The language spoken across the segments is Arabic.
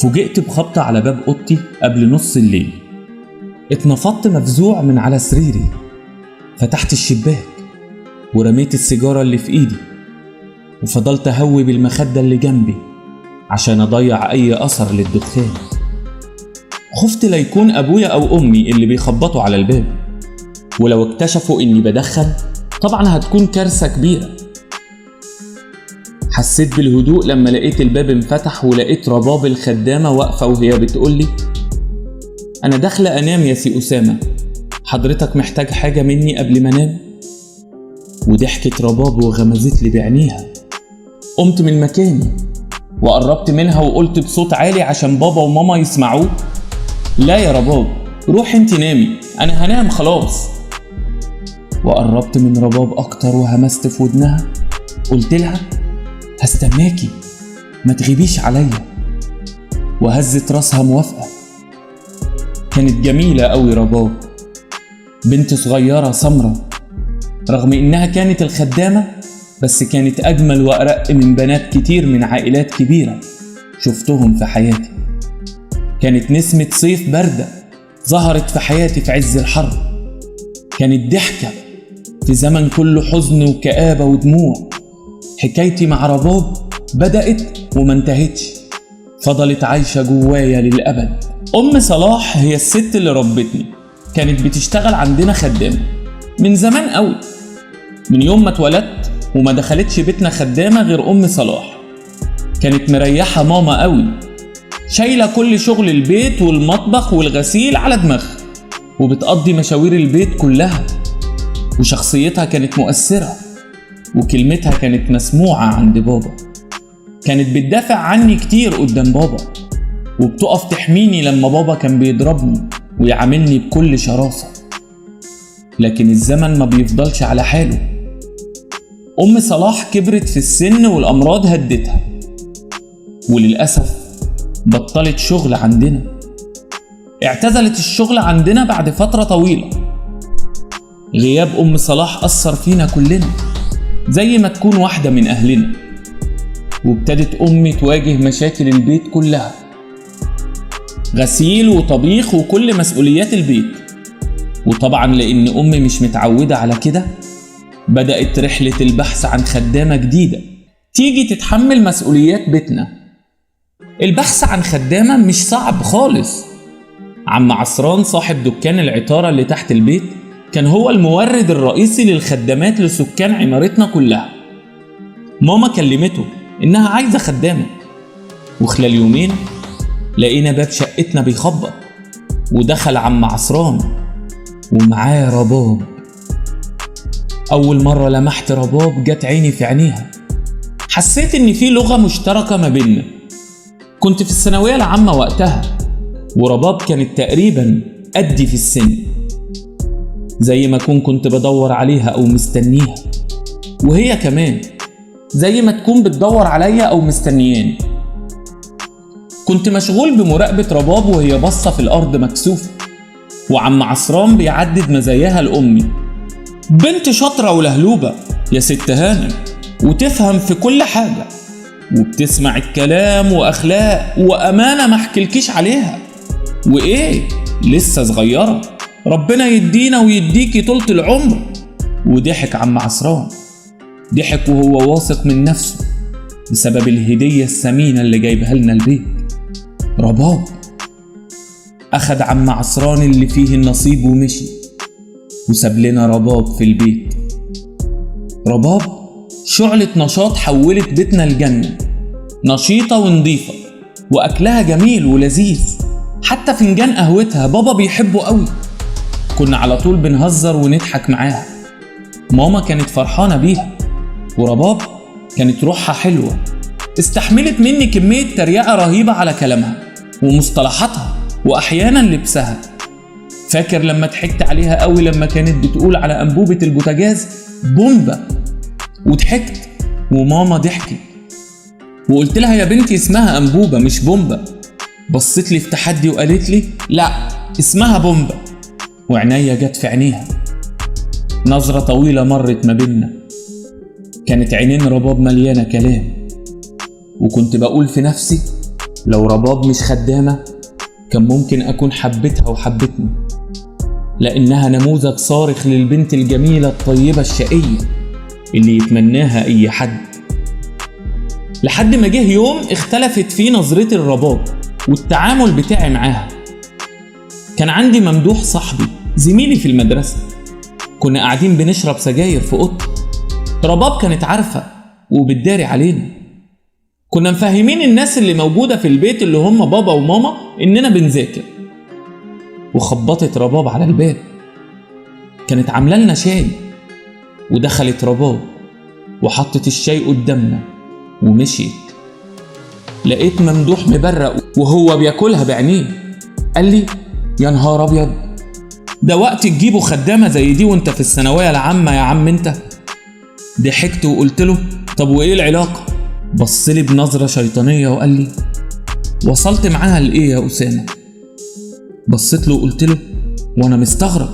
فوجئت بخبطة على باب أوضتي قبل نص الليل. اتنفضت مفزوع من على سريري، فتحت الشباك ورميت السيجارة اللي في إيدي وفضلت أهوي بالمخدة اللي جنبي عشان أضيع أي أثر للدخان. خفت لا يكون أبويا أو أمي اللي بيخبطوا على الباب، ولو اكتشفوا إني بدخن طبعا هتكون كارثة كبيرة. حسيت بالهدوء لما لقيت الباب انفتح ولقيت رباب الخدامة واقفة وهي بتقولي: أنا داخلة أنام يا سي أسامة، حضرتك محتاج حاجة مني قبل ما أنام؟ وضحكت رباب وغمزت لي بعينيها. قمت من مكاني وقربت منها وقلت بصوت عالي عشان بابا وماما يسمعوه: لا يا رباب، روح انت نامي، أنا هنام خلاص. وقربت من رباب أكتر وهمست في ودنها، قلت لها: هستناكي، ما تغيبيش عليا. وهزت راسها موافقة. كانت جميلة قوي رباب، بنت صغيرة سمرة، رغم إنها كانت الخدامة بس كانت أجمل وأرق من بنات كتير من عائلات كبيرة شفتهم في حياتي. كانت نسمة صيف باردة ظهرت في حياتي في عز الحر. كانت ضحكة في زمن كله حزن وكآبة ودموع. حكايتي مع رباب بدأت وما انتهتش، فضلت عايشة جوايا للأبد. أم صلاح هي الست اللي ربتني، كانت بتشتغل عندنا خدامة من زمان قوي، من يوم ما اتولدت وما دخلتش بيتنا خدامة غير أم صلاح. كانت مريحة ماما قوي، شايلة كل شغل البيت والمطبخ والغسيل على دماغها، وبتقضي مشاوير البيت كلها. وشخصيتها كانت مؤثرة وكلمتها كانت مسموعة عند بابا. كانت بتدافع عني كتير قدام بابا، وبتقف تحميني لما بابا كان بيضربني ويعاملني بكل شراسة. لكن الزمن ما بيفضلش على حاله. أم صلاح كبرت في السن والأمراض هدتها، وللأسف بطلت شغل عندنا. اعتزلت الشغل عندنا بعد فترة طويلة. غياب أم صلاح أثر فينا كلنا زي ما تكون واحدة من أهلنا. وابتدت أمي تواجه مشاكل البيت كلها، غسيل وطبيخ وكل مسؤوليات البيت. وطبعا لأن أمي مش متعودة على كده، بدأت رحلة البحث عن خدامة جديدة تيجي تتحمل مسؤوليات بيتنا. البحث عن خدامة مش صعب خالص. عم عصران صاحب دكان العطارة اللي تحت البيت كان هو المورد الرئيسي للخدامات لسكان عمارتنا كلها. ماما كلمته إنها عايزة خدامة، وخلال يومين لقينا باب شقتنا بيخبط، ودخل عم عصران ومعاه رباب. أول مرة لمحت رباب جت عيني في عينيها، حسيت إن في لغة مشتركة ما بيننا. كنت في الثانوية العامة وقتها، ورباب كانت تقريبا قدي في السن، زي ما كنت بدور عليها أو مستنيها، وهي كمان زي ما تكون بتدور عليا أو مستنياني. كنت مشغول بمراقبة رباب وهي باصة في الأرض مكسوفة، وعم عصران بيعدد مزاياها لأمي: بنت شاطرة ولهلوبة يا ست هانم، وتفهم في كل حاجة، وبتسمع الكلام وأخلاق وأمانة ما احكيلكيش عليها، وإيه لسه صغيرة، ربنا يدينا ويديكي طولة العمر. وضحك عم عصران، ضحك وهو واثق من نفسه بسبب الهدية الثمينة اللي جايبها لنا البيت. رباب أخد عم عصران اللي فيه النصيب ومشي، وساب لنا رباب في البيت. رباب شعلة نشاط حولت بيتنا الجنة، نشيطة ونضيفة، وأكلها جميل ولذيذ. حتى فنجان قهوتها بابا بيحبه قوي. كنا على طول بنهزر ونضحك معاها. ماما كانت فرحانة بيها، ورباب كانت روحها حلوة، استحملت مني كمية تريقة رهيبة على كلامها ومصطلحاتها وأحيانا لبسها. فاكر لما ضحكت عليها قوي لما كانت بتقول على أنبوبة البوتاجاز بومبا، وضحكت وماما ضحكت وقلت لها: يا بنتي اسمها أنبوبة مش بومبا. بصت لي في تحدي وقالت لي: لا اسمها بومبا. وعناية جت في عينيها. نظرة طويلة مرت ما بيننا، كانت عينين رباب مليانة كلام، وكنت بقول في نفسي: لو رباب مش خدامة كان ممكن أكون حبيتها وحبتني، لأنها نموذج صارخ للبنت الجميلة الطيبة الشقية اللي يتمناها أي حد. لحد ما جه يوم اختلفت فيه نظرتي الرباب والتعامل بتاعي معاها. كان عندي ممدوح صاحبي زميلي في المدرسة، كنا قاعدين بنشرب سجاير في اوضتي. رباب كانت عارفة وبتداري علينا. كنا مفهمين الناس اللي موجودة في البيت اللي هم بابا وماما إننا بنذاكر. وخبطت رباب على الباب، كانت عاملة لنا شاي، ودخلت رباب وحطت الشاي قدامنا ومشيت. لقيت ممدوح مبرق وهو بياكلها بعينيه. قال لي: يا نهار ابيض، ده وقت تجيبوا خدامة زي دي وانت في الثانوية العامة يا عم انت. ضحكت وقلت له: طب وايه العلاقة؟ بصلي بنظرة شيطانية وقال لي: وصلت معاها لايه يا أسامة؟ بصيت له وقلت له وانا مستغرب: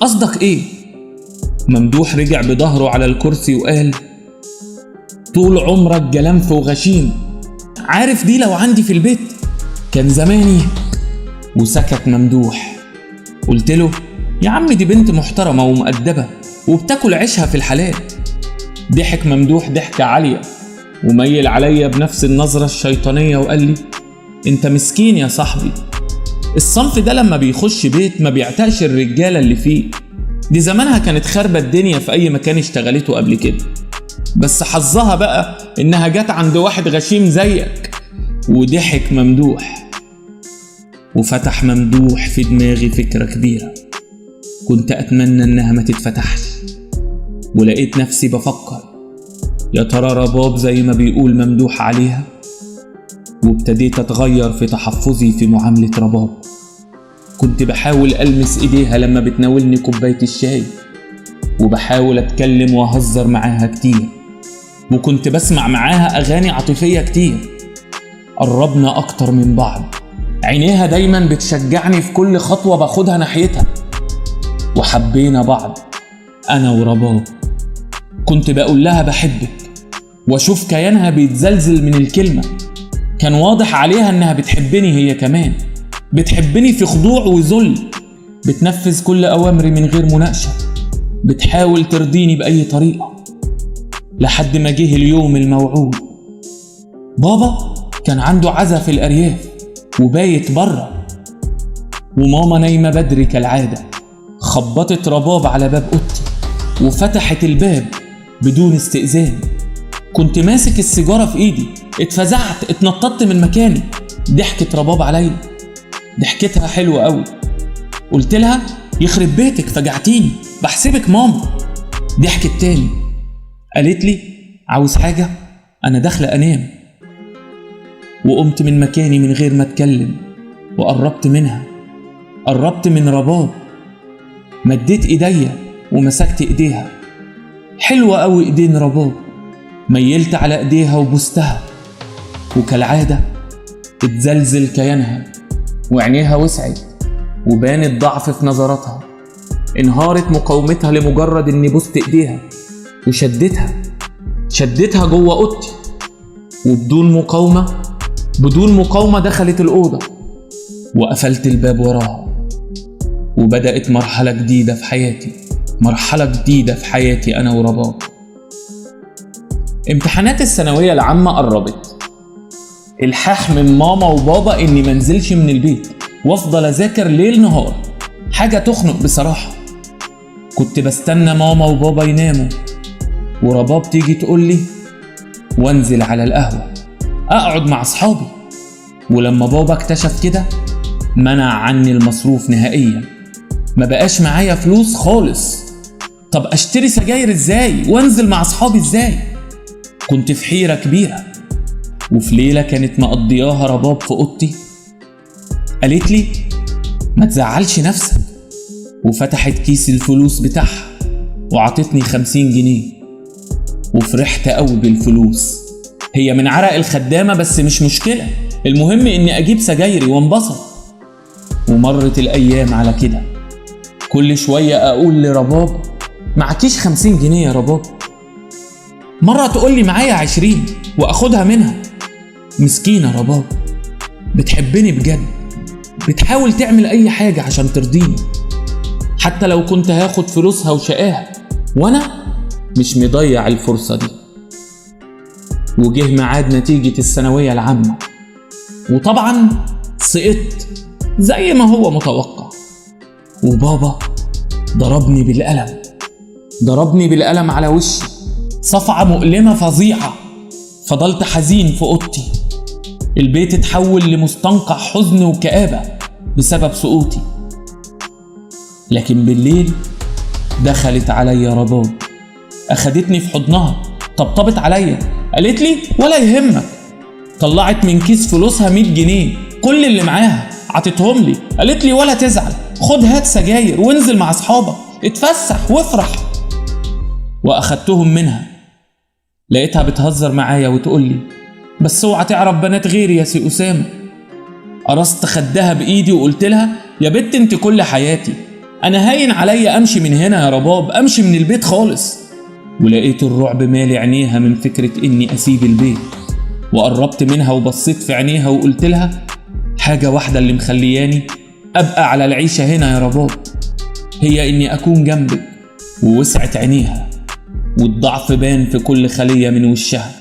قصدك ايه؟ ممدوح رجع بظهره على الكرسي وقال: طول عمرك جلنف وغشيم، عارف دي لو عندي في البيت كان زماني. وسكت ممدوح. قلت له: يا عم دي بنت محترمة ومؤدبة وبتاكل عيشها في الحلال. ضحك ممدوح ضحكة عالية وميل عليا بنفس النظرة الشيطانية وقال لي: انت مسكين يا صاحبي، الصنف ده لما بيخش بيت ما بيعتقش الرجالة اللي فيه. دي زمانها كانت خاربة الدنيا في اي مكان اشتغلته قبل كده، بس حظها بقى انها جت عند واحد غشيم زيك. وضحك ممدوح. وفتح ممدوح في دماغي فكرة كبيرة كنت أتمنى إنها ما تتفتحش. ولقيت نفسي بفكر: يا ترى رباب زي ما بيقول ممدوح عليها؟ وابتديت أتغير في تحفظي في معاملة رباب. كنت بحاول ألمس إيديها لما بتناولني كوباية الشاي، وبحاول أتكلم وأهزر معاها كتير، وكنت بسمع معاها أغاني عاطفية كتير. قربنا أكتر من بعض، عينيها دايما بتشجعني في كل خطوة باخدها ناحيتها. وحبينا بعض أنا ورباب. كنت بقول لها بحبك وأشوف كيانها بيتزلزل من الكلمة. كان واضح عليها إنها بتحبني هي كمان، بتحبني في خضوع وذل، بتنفذ كل أوامري من غير مناقشة، بتحاول ترضيني بأي طريقة. لحد ما جه اليوم الموعود. بابا كان عنده عزا في الأرياف وبايت بره، وماما نايمة بدري كالعادة. خبطت رباب على باب أوضتي وفتحت الباب بدون استئذان. كنت ماسك السيجارة في إيدي، اتفزعت، اتنططت من مكاني. ضحكت رباب عليا، ضحكتها حلوة قوي. قلت لها: يخرب بيتك فجعتيني، بحسبك ماما. ضحكت تاني، قالت لي: عاوز حاجة؟ أنا داخلة أنام. وقمت من مكاني من غير ما اتكلم وقربت منها، قربت من رباب. مديت ايديا ومسكت ايديها. حلوة قوي ايدين رباب. ميلت على ايديها وبوستها، وكالعادة اتزلزل كيانها وعينيها وسعت وبان الضعف في نظراتها. انهارت مقاومتها لمجرد اني بوست ايديها وشدتها جوه اوضتي. وبدون مقاومة دخلت الأوضة وقفلت الباب وراها. وبدأت مرحلة جديدة في حياتي أنا ورباب. امتحانات الثانوية العامة قربت. الحاح من ماما وبابا إني منزلش من البيت وافضل أذاكر ليل نهار، حاجة تخنق بصراحة. كنت بستنى ماما وبابا يناموا ورباب تيجي تقولي، وانزل على القهوة أقعد مع أصحابي. ولما بابا اكتشف كده منع عني المصروف نهائيا، ما بقاش معايا فلوس خالص. طب أشتري سجاير إزاي وانزل مع أصحابي إزاي؟ كنت في حيرة كبيرة. وفي ليلة كانت مقضياها رباب في أوضتي قالت لي: ما تزعلش نفسك. وفتحت كيس الفلوس بتاعها وعطتني 50 جنيه. وفرحت قوي بالفلوس، هي من عرق الخدامة بس مش مشكلة، المهم إني أجيب سجايري وانبسط. ومرت الأيام على كده. كل شوية أقول لرباب: معكيش 50 جنيه يا رباب؟ مرة تقولي معايا 20 وأخدها منها. مسكينة رباب، بتحبني بجد، بتحاول تعمل اي حاجة عشان ترضيني، حتى لو كنت هاخد فلوسها وشقاها، وانا مش مضيع الفرصة دي. وجه ميعاد نتيجة الثانوية العامة، وطبعا سقطت زي ما هو متوقع، وبابا ضربني بالقلم على وشي، صفعة مؤلمة فظيعة. فضلت حزين في اوضتي، البيت اتحول لمستنقع حزن وكآبة بسبب سقوطي. لكن بالليل دخلت عليا رباب، اخدتني في حضنها، طبطبت عليا، قالت لي ولا يهمك. طلعت من كيس فلوسها 100 جنيه كل اللي معاها، عطتهم لي، قالت لي ولا تزعل، خد هات سجاير وانزل مع اصحابك، اتفسح وافرح. واخدتهم منها. لقيتها بتهزر معايا وتقول لي بس اوعى تعرف بنات غيري يا سي أسامة. قرصت خدها بايدي وقلت لها يا بنت انت كل حياتي، انا هاين عليا امشي من هنا يا رباب، امشي من البيت خالص. ولقيت الرعب مالي عينيها من فكرة اني اسيب البيت، وقربت منها وبصيت في عينيها وقلت لها حاجة واحدة اللي مخلياني ابقى على العيشة هنا يا رباب، هي اني اكون جنبك. ووسعت عينيها، والضعف بان في كل خلية من وشها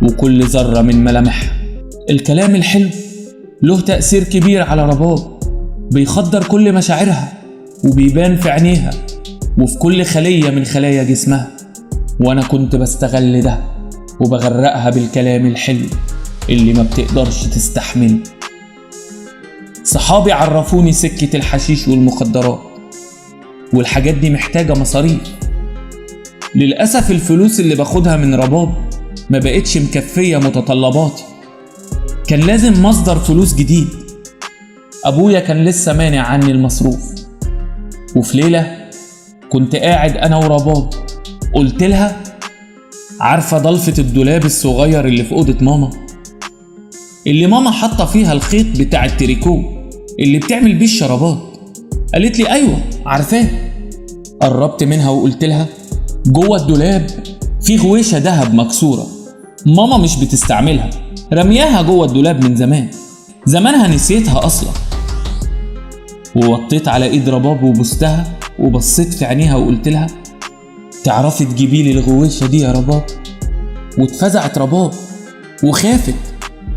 وكل ذرة من ملامحها. الكلام الحلو له تأثير كبير على رباب، بيخدر كل مشاعرها وبيبان في عينيها وفي كل خلية من خلايا جسمها. وانا كنت بستغل ده وبغرقها بالكلام الحلو اللي ما بتقدرش تستحمله. صحابي عرفوني سكة الحشيش والمخدرات، والحاجات دي محتاجة مصاريف. للأسف الفلوس اللي باخدها من رباب ما بقتش مكفية متطلباتي، كان لازم مصدر فلوس جديد. أبويا كان لسه مانع عني المصروف. وفي ليلة كنت قاعد أنا ورباب، قلت لها عارفة ضلفة الدولاب الصغير اللي في أوضة ماما، اللي ماما حاطة فيها الخيط بتاع التريكو اللي بتعمل بيه الشرابات؟ قالت لي أيوة عارفاه. قربت منها وقلت لها جوه الدولاب في غويشة دهب مكسورة، ماما مش بتستعملها، رمياها جوه الدولاب من زمان، زمانها نسيتها أصلا. ووطيت على إيد رباب وبستها وبصيت في عينيها وقلت لها تعرفي تجيبي لي الغويشة دي يا رباب؟ واتفزعت رباب وخافت.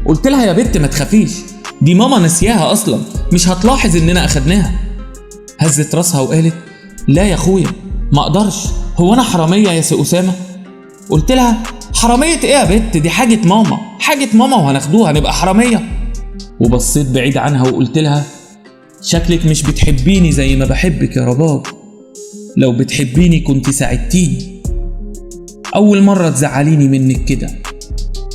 قلت لها يا بنت ما تخافيش، دي ماما نسياها أصلا، مش هتلاحظ إننا أخدناها. هزت راسها وقالت لا يا أخويا ما أقدرش، هو أنا حرامية يا سي أسامة؟ قلت لها حرامية إيه يا بنت، دي حاجة ماما وهناخدوها نبقى حرامية. وبصيت بعيد عنها وقلت لها شكلك مش بتحبيني زي ما بحبك يا رباب، لو بتحبيني كنت ساعدتيني، أول مرة تزعليني منك كده.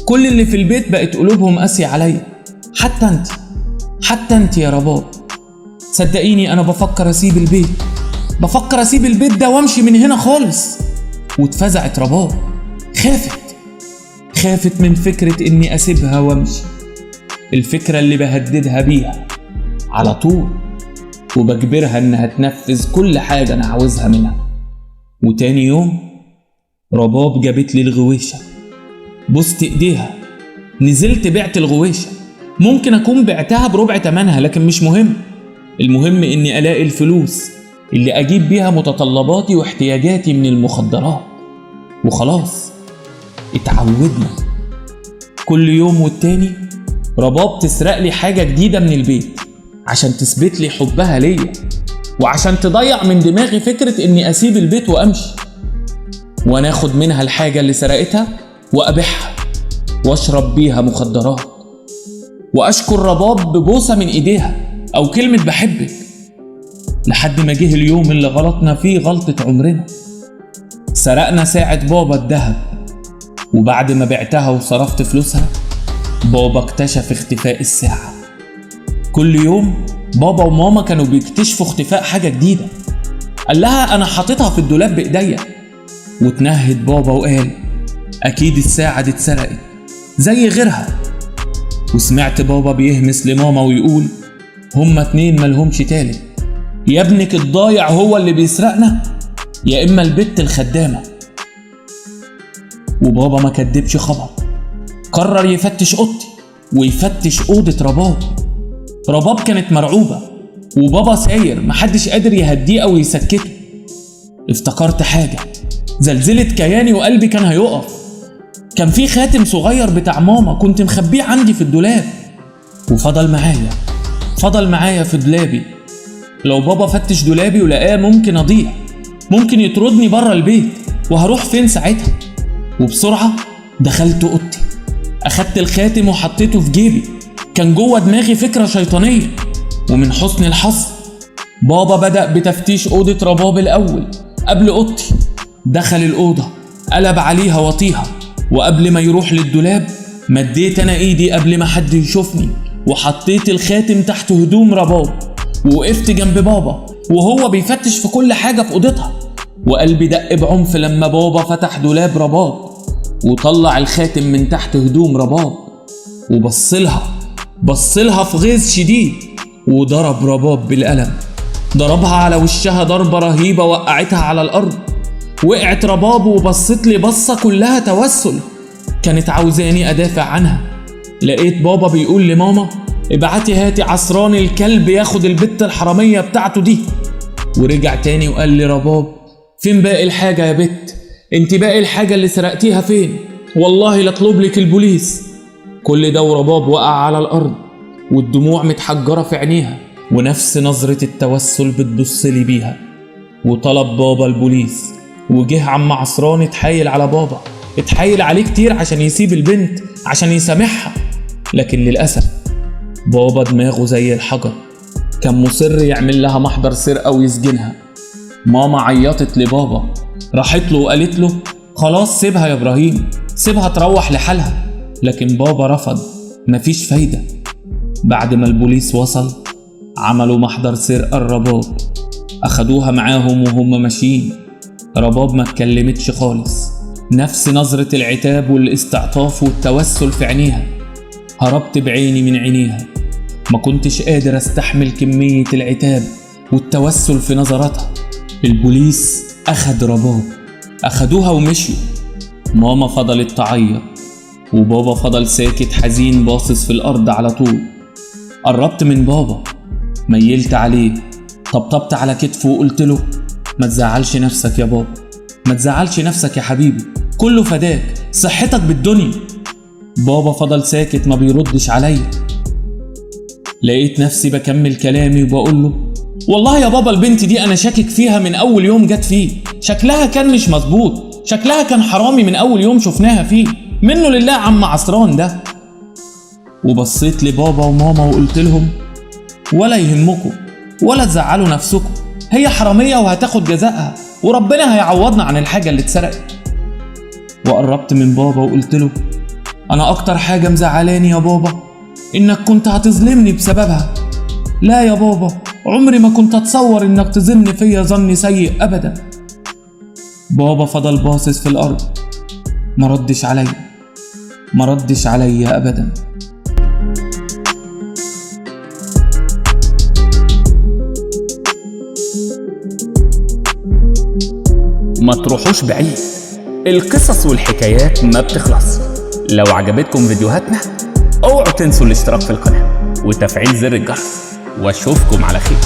كل اللي في البيت بقت قلوبهم قاسية عليا، حتى انت يا رباب. صدقيني أنا بفكر أسيب البيت ده وامشي من هنا خالص. واتفزعت رباب، خافت من فكرة إني أسيبها وامشي، الفكرة اللي بهددها بيها على طول وبجبرها إنها تنفذ كل حاجة أنا عاوزها منها. وتاني يوم رباب جابت لي الغويشة، بوست إيديها، نزلت بعت الغويشة. ممكن أكون بعتها بربع تمنها لكن مش مهم، المهم إني ألاقي الفلوس اللي أجيب بيها متطلباتي واحتياجاتي من المخدرات. وخلاص اتعودنا، كل يوم والتاني رباب تسرق لي حاجة جديدة من البيت عشان تثبت لي حبها ليا، وعشان تضيع من دماغي فكرة إني أسيب البيت وأمشي، وأنا أخد منها الحاجة اللي سرقتها وأبيعها وأشرب بيها مخدرات، وأشكر رباب ببوسة من إيديها أو كلمة بحبك. لحد ما جه اليوم اللي غلطنا فيه غلطة عمرنا، سرقنا ساعة بابا الدهب، وبعد ما بعتها وصرفت فلوسها بابا اكتشف اختفاء الساعة. كل يوم بابا وماما كانوا بيكتشفوا اختفاء حاجة جديدة. قال لها أنا حاططها في الدولاب بإيديا، وتنهد بابا وقال أكيد الساعة دي اتسرقت زي غيرها. وسمعت بابا بيهمس لماما ويقول هما 2 ملهمش تالت، يا ابنك الضايع هو اللي بيسرقنا يا إما البت الخدامة. وبابا ما كدبش خبر، قرر يفتش أوضتي ويفتش أوضة رباب. رباب كانت مرعوبة وبابا ساير محدش قادر يهديه أو يسكته. افتكرت حاجة زلزلت كياني وقلبي كان هيقف. كان في خاتم صغير بتاع ماما كنت مخبيه عندي في الدولاب، وفضل معايا في دولابي. لو بابا فتش دولابي ولقاه ممكن أضيع، ممكن يطردني بره البيت، وهروح فين ساعتها؟ وبسرعة دخلت أوضتي، أخدت الخاتم وحطيته في جيبي. كان جوه دماغي فكرة شيطانية، ومن حسن الحظ بابا بدأ بتفتيش أوضة رباب الأول قبل أوضتي. دخل الأوضة قلب عليها وطيها، وقبل ما يروح للدولاب مديت أنا إيدي قبل ما حد يشوفني وحطيت الخاتم تحت هدوم رباب، ووقفت جنب بابا وهو بيفتش في كل حاجة في أوضتها. وقلبي دق بعنف لما بابا فتح دولاب رباب وطلع الخاتم من تحت هدوم رباب، وبصلها في غيظ شديد، وضرب رباب بالقلم. ضربها على وشها ضربة رهيبة وقعتها على الأرض. وقعت رباب وبصت لي بصة كلها توسل، كانت عاوزاني أدافع عنها. لقيت بابا بيقول لماما ابعتي هاتي عصران الكلب ياخد البت الحرامية بتاعته دي. ورجع تاني وقال لي رباب فين باقي الحاجة يا بت؟ انت باقي الحاجة اللي سرقتيها فين؟ والله لاطلب لك البوليس. كل ده ورباب وقع على الأرض والدموع متحجرة في عينيها، ونفس نظرة التوسل بتبصلي بيها. وطلب بابا البوليس، وجه عم عصران اتحايل على بابا، اتحايل عليه كتير عشان يسيب البنت، عشان يسامحها. لكن للأسف بابا دماغه زي الحجر، كان مصر يعمل لها محضر سرقة ويسجنها. ماما عيطت لبابا، راحت له وقالت له خلاص سيبها يا إبراهيم، سيبها تروح لحالها. لكن بابا رفض، مفيش فايدة. بعد ما البوليس وصل عملوا محضر سرقة الرباب، أخدوها معاهم وهم ماشيين. رباب ما اتكلمتش خالص، نفس نظرة العتاب والاستعطاف والتوسل في عينيها. هربت بعيني من عينيها، ما كنتش قادر استحمل كمية العتاب والتوسل في نظراتها. البوليس أخد رباب، أخدوها ومشيوا. ماما فضلت تعيط وبابا فضل ساكت حزين باصص في الأرض على طول. قربت من بابا، ميلت عليه، طبطبت على كتفه وقلت له ما تزعلش نفسك يا بابا، ما تزعلش نفسك يا حبيبي، كله فداك، صحتك بالدنيا. بابا فضل ساكت ما بيردش عليا. لقيت نفسي بكمل كلامي وبقول له والله يا بابا البنت دي انا شاكك فيها من اول يوم جت فيه، شكلها كان مش مظبوط، شكلها كان حرامي من اول يوم شفناها فيه، منه لله عم عصران ده. وبصيت لبابا وماما وقلت لهم ولا يهمكم ولا تزعلوا نفسكم، هي حرامية وهتاخد جزائها، وربنا هيعوضنا عن الحاجة اللي اتسرقت. وقربت من بابا وقلت له انا اكتر حاجة مزعلاني يا بابا انك كنت هتظلمني بسببها. لا يا بابا، عمري ما كنت اتصور انك تظن فيا ظن سيء ابدا. بابا فضل باصص في الارض، ما ردش عليا ابدا. ما تروحوش بعيد، القصص والحكايات ما بتخلص. لو عجبتكم فيديوهاتنا اوعوا تنسوا الاشتراك في القناة وتفعيل زر الجرس، واشوفكم على خير.